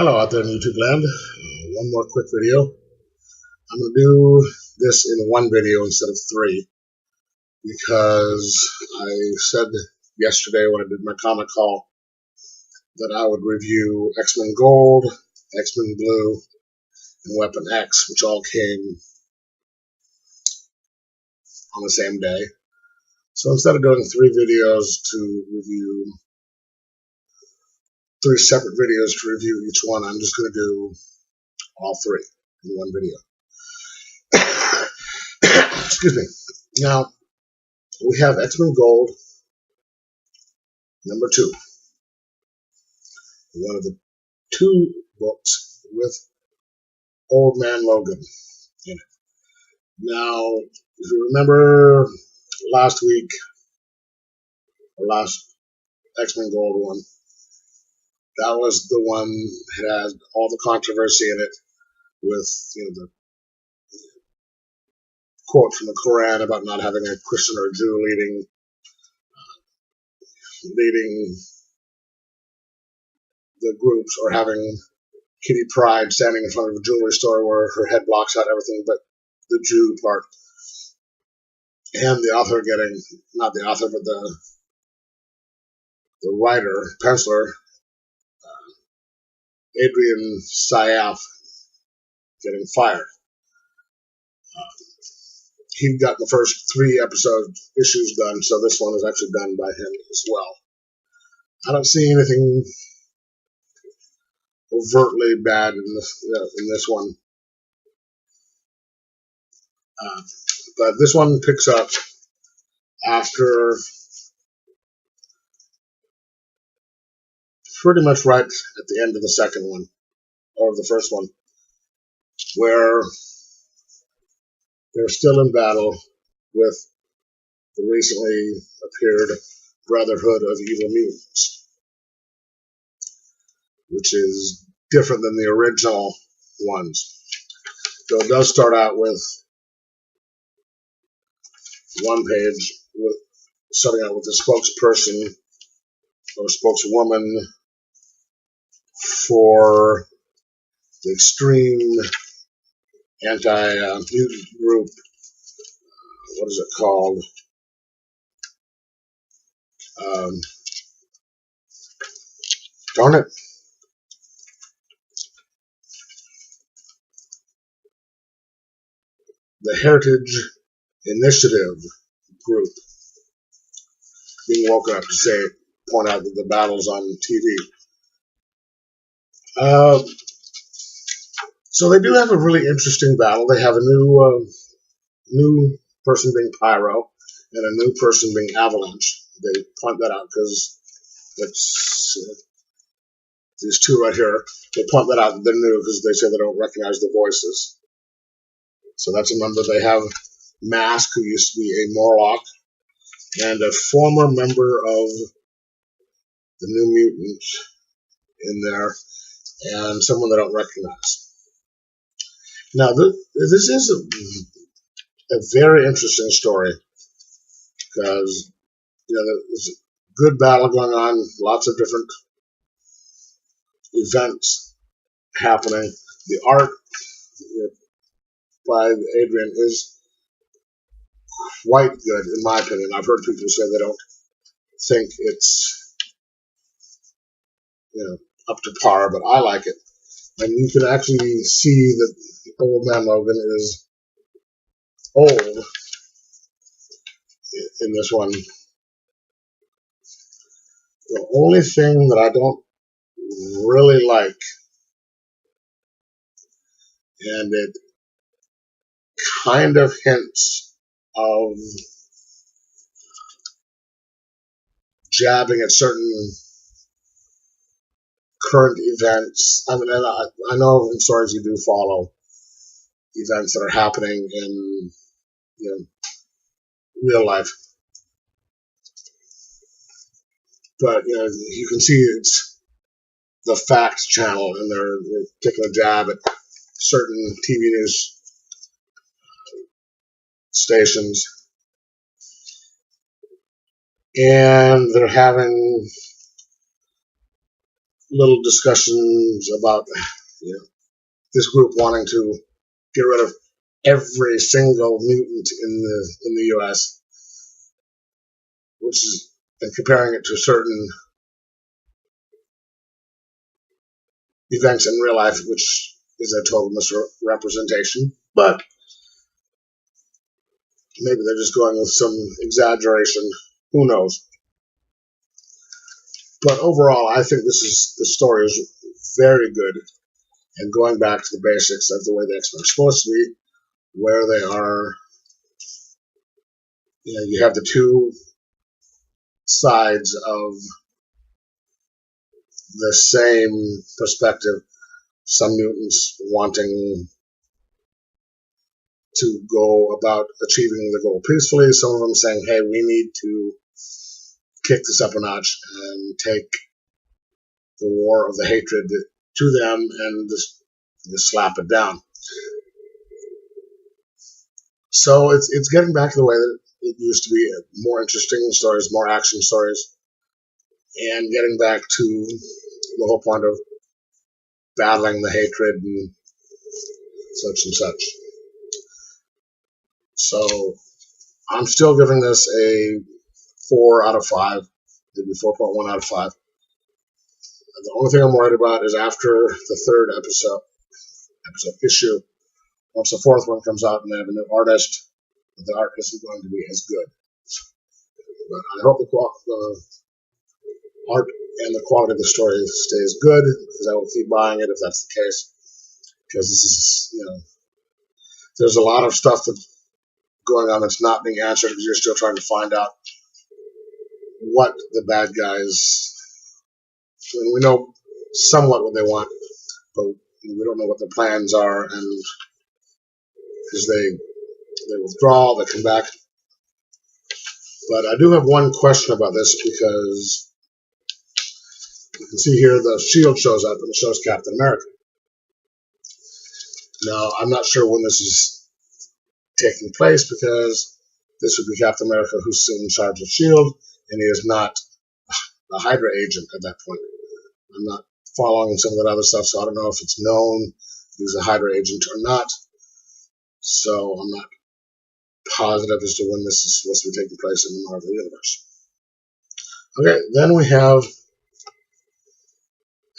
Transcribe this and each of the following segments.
Hello out there in YouTube land. One more quick video. I'm going to do this in one video instead of three because I said yesterday when I did my comic haul that I would review X-Men Gold, X-Men Blue, and Weapon X, which all came on the same day. So instead of doing three separate videos to review each one, I'm just going to do all three in one video. Excuse me. Now, we have X-Men Gold, number 2. One of the two books with Old Man Logan in it. Now, if you remember last week, or last X-Men Gold one, that was the one that had all the controversy in it with, the quote from the Quran about not having a Christian or a Jew leading the groups, or having Kitty Pryde standing in front of a jewelry store where her head blocks out everything but the Jew part. And the author not the author, but the writer, penciler, Adrian Syaf, getting fired. He got the first 3 issues done, so this one is actually done by him as well. I don't see anything overtly bad in this one. But this one picks up after pretty much right at the end of the second one, or the first one, where they're still in battle with the recently appeared Brotherhood of Evil Mutants, which is different than the original ones. So it does start out with one page starting out with a spokesperson or spokeswoman for the extreme anti-mutant group. What is it called? Darn it. The Heritage Initiative group being woken up to point out that the battle's on TV. So they do have a really interesting battle. They have a new person being Pyro and a new person being Avalanche. They point that out because it's these two right here. They point that out that they're new because they say they don't recognize the voices. So that's a member. They have Mask, who used to be a Morlock, and a former member of the New Mutant in there, and someone they don't recognize. Now, this is a very interesting story because there's a good battle going on, lots of different events happening. The art by Adrian is quite good, in my opinion. I've heard people say they don't think it's up to par, but I like it. And you can actually see that Old Man Logan is old in this one. The only thing that I don't really like, and it kind of hints of jabbing at certain current events. I mean, I know in stories you do follow events that are happening in real life, but you can see it's the Facts channel, and they're taking a jab at certain TV news stations, and they're having little discussions about this group wanting to get rid of every single mutant in the U.S., which is, and comparing it to certain events in real life, which is a total misrepresentation. But maybe they're just going with some exaggeration. Who knows? But overall, I think the story is very good. And going back to the basics of the way the X-Men are supposed to be, where they are, you have the two sides of the same perspective. Some mutants wanting to go about achieving the goal peacefully. Some of them saying, hey, we need to kick this up a notch and take the war of the hatred to them and just slap it down. So it's getting back to the way that it used to be, more interesting stories, more action stories, and getting back to the whole point of battling the hatred and such and such. So I'm still giving this a 4 out of 5, maybe 4.1 out of 5. The only thing I'm worried about is after the third episode issue, once the fourth one comes out and they have a new artist, the art isn't going to be as good. But I hope the art and the quality of the story stays good, because I will keep buying it if that's the case. Because this is, there's a lot of stuff that's going on that's not being answered because you're still trying to find out what the bad guys. I mean, we know somewhat what they want, but we don't know what their plans are, and because they withdraw, they come back. But I do have one question about this, because you can see here the shield shows up and it shows Captain America. Now, I'm not sure when this is taking place, because this would be Captain America who's still in charge of S.H.I.E.L.D., and he is not a Hydra agent at that point. I'm not following some of that other stuff, so I don't know if it's known he's a Hydra agent or not. So I'm not positive as to when this is supposed to be taking place in the Marvel Universe. Okay, then we have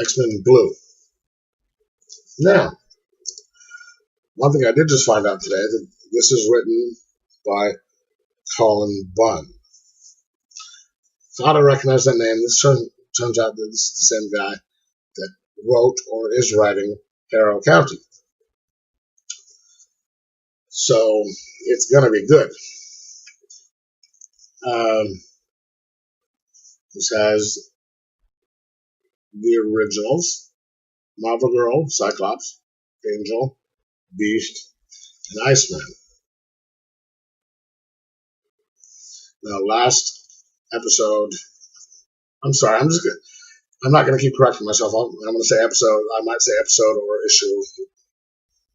X-Men Blue. Now, one thing I did just find out today, that this is written by Colin Bunn. Thought I recognized that name. This turns out that this is the same guy that wrote or is writing Harrow County. So it's going to be good. This has the originals: Marvel Girl, Cyclops, Angel, Beast, and Iceman. Now, last episode, I'm sorry, I'm not going to keep correcting myself. I'm going to say episode. I might say episode or issue.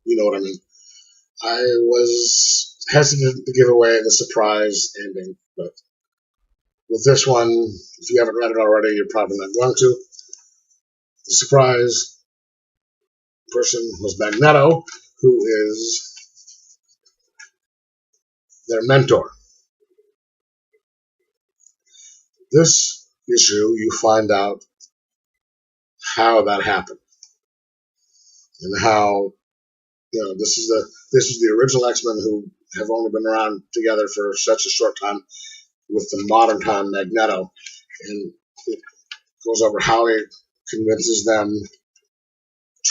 You know what I mean. I was hesitant to give away the surprise ending, but with this one, if you haven't read it already, you're probably not going to. The surprise person was Magneto, who is their mentor. This issue, you find out how that happened, and how this is the original X-Men who have only been around together for such a short time with the modern time Magneto, and it goes over how he convinces them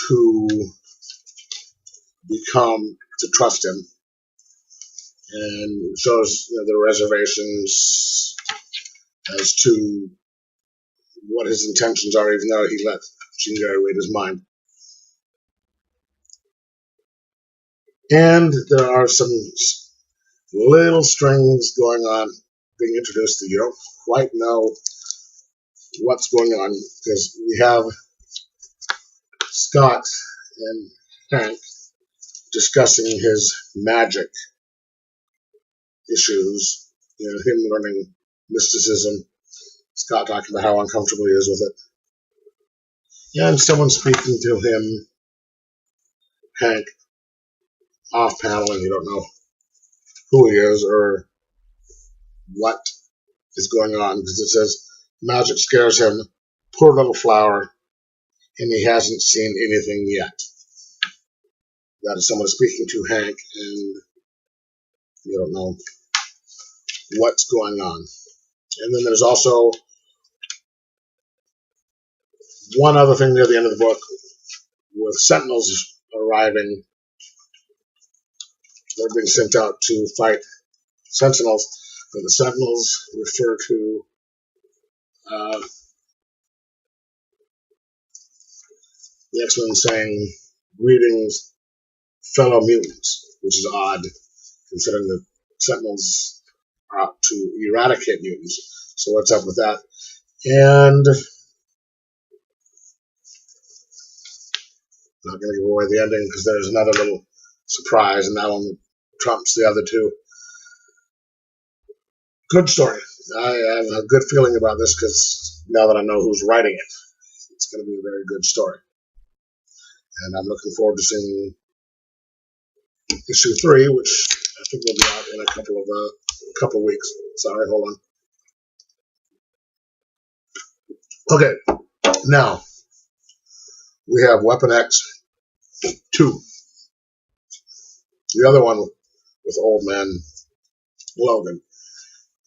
to trust him, and shows the reservations as to what his intentions are, even though he let Jean Grey read his mind. And there are some little strings going on, being introduced that you don't quite know what's going on, because we have Scott and Hank discussing his magic issues, him learning mysticism, Scott talking about how uncomfortable he is with it. and someone speaking to him, Hank, off panel, and you don't know who he is or what is going on, because it says magic scares him, poor little flower, and he hasn't seen anything yet. That is someone speaking to Hank, and you don't know what's going on. And then there's also one other thing near the end of the book with Sentinels arriving. They're being sent out to fight Sentinels, but the Sentinels refer to the X-Men saying, "Greetings, fellow mutants," which is odd, considering the Sentinels are out to eradicate mutants. So what's up with that? And I'm not going to give away the ending because there's another little surprise, and that one trumps the other two. Good story. I have a good feeling about this because now that I know who's writing it, it's going to be a very good story. And I'm looking forward to seeing issue 3, which I think will be out in a couple of weeks. Sorry, hold on. Okay, now we have Weapon X 2. The other one with Old Man Logan.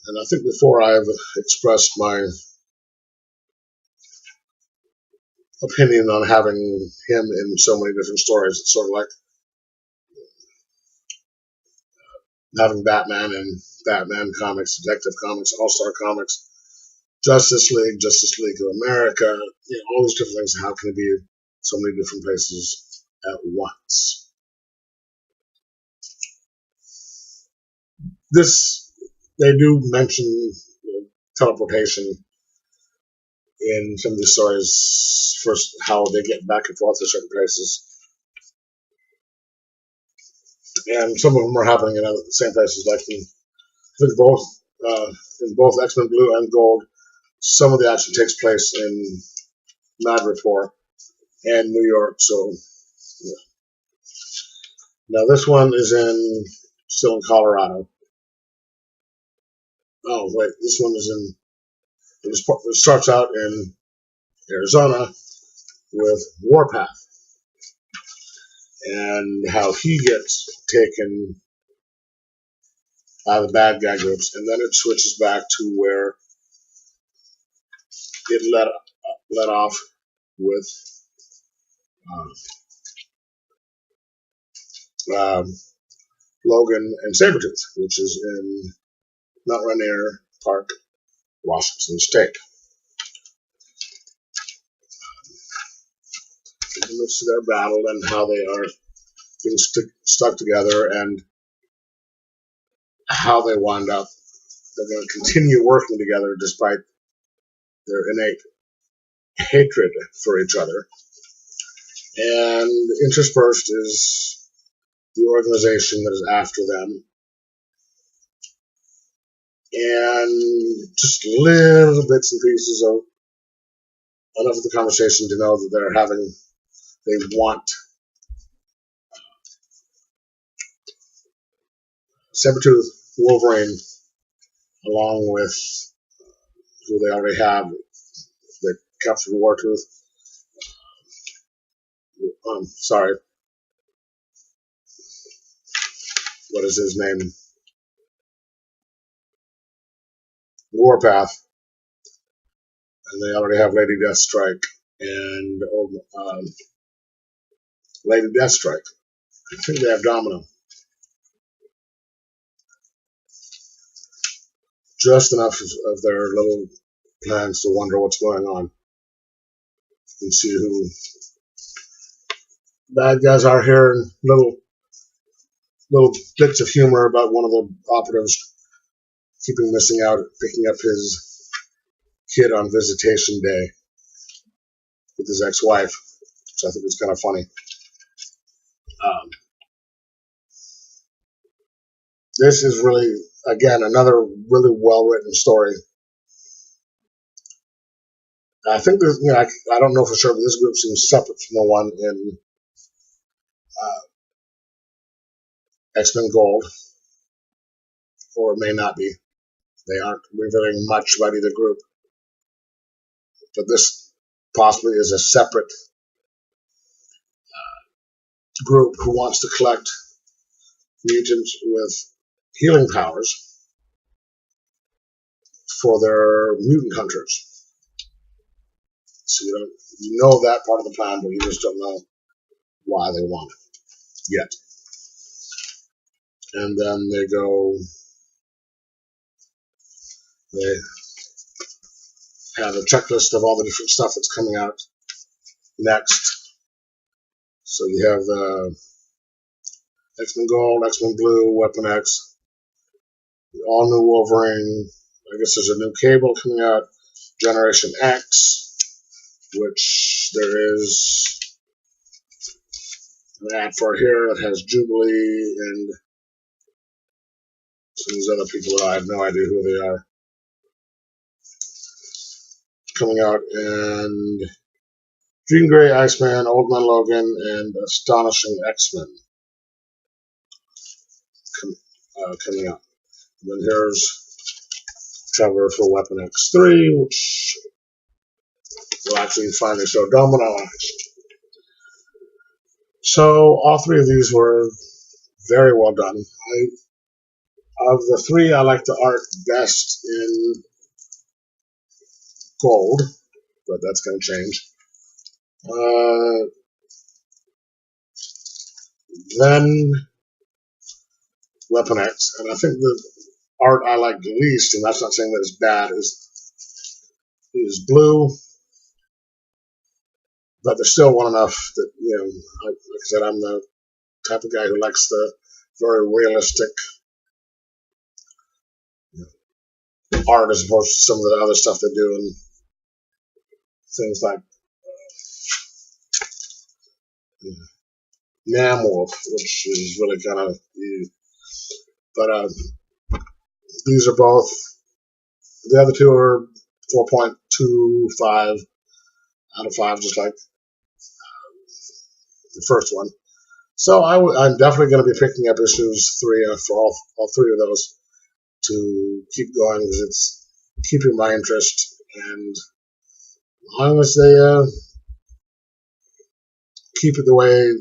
And I think before I've expressed my opinion on having him in so many different stories. It's sort of like having Batman in Batman comics, Detective Comics, All-Star Comics, Justice League of America, all these different things. How can it be so many different places at once? They do mention teleportation in some of these stories, first how they get back and forth to certain places. And some of them are happening in the same places, like in both X-Men Blue and Gold. Some of the action takes place in Madripoor and New York. So, yeah. Now this one is still in Colorado. Oh wait, this one is it starts out in Arizona with Warpath and how he gets taken by the bad guy groups, and then it switches back to where it let off with Logan and Sabretooth, which is in Mount Rainier Park, Washington State. In the midst of their battle and how they are being stuck together and how they wind up, they're going to continue working together despite their innate hatred for each other. And interspersed is the organization that is after them. And just little bits and pieces of enough of the conversation to know that they want Sabretooth, Wolverine, along with who they already have, the captured Wartooth. Sorry, what is his name? Warpath, and they already have Lady Deathstrike and Lady Deathstrike. I think they have Domino. Just enough of their little plans to wonder what's going on and see who bad guys are here, and little bits of humor about one of the operatives keeping missing out, picking up his kid on visitation day with his ex-wife, which I think is kind of funny. This is really, again, another really well-written story. I think there's, I don't know for sure, but this group seems separate from the one in X-Men Gold, or it may not be. They aren't revealing much about either group, but this possibly is a separate group who wants to collect mutants with healing powers for their mutant hunters. So you know that part of the plan, but you just don't know why they want it yet. And then they have a checklist of all the different stuff that's coming out next. So you have the X-Men Gold, X-Men Blue, Weapon X, the all-new Wolverine. I guess there's a new Cable coming out, Generation X, which there is an ad for here that has Jubilee and some of these other people that I have no idea who they are coming out, and Jean Grey, Iceman, Old Man Logan, and Astonishing X-Men coming out. And then here's cover for Weapon X3, which will actually finally show Domino eyes. So all three of these were very well done. Of the three, I like the art best in Gold, but that's going to change. Then Weapon X, and I think the art I like the least, and that's not saying that it's bad, is Blue, but there's still one enough that, like I said, I'm the type of guy who likes the very realistic art as opposed to some of the other stuff they do, and things like Namwolf, which is really kind of, but these are both, the other two are 4.25 out of 5, just like the first one. So I'm definitely going to be picking up issues 3 for all three of those to keep going, because it's keeping my interest, and as long as they keep it the way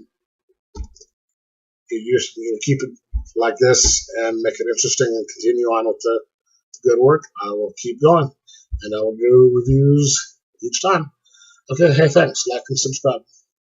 keep it like this and make it interesting and continue on with the good work, I will keep going, and I will do reviews each time. Okay, hey, thanks. Like and subscribe.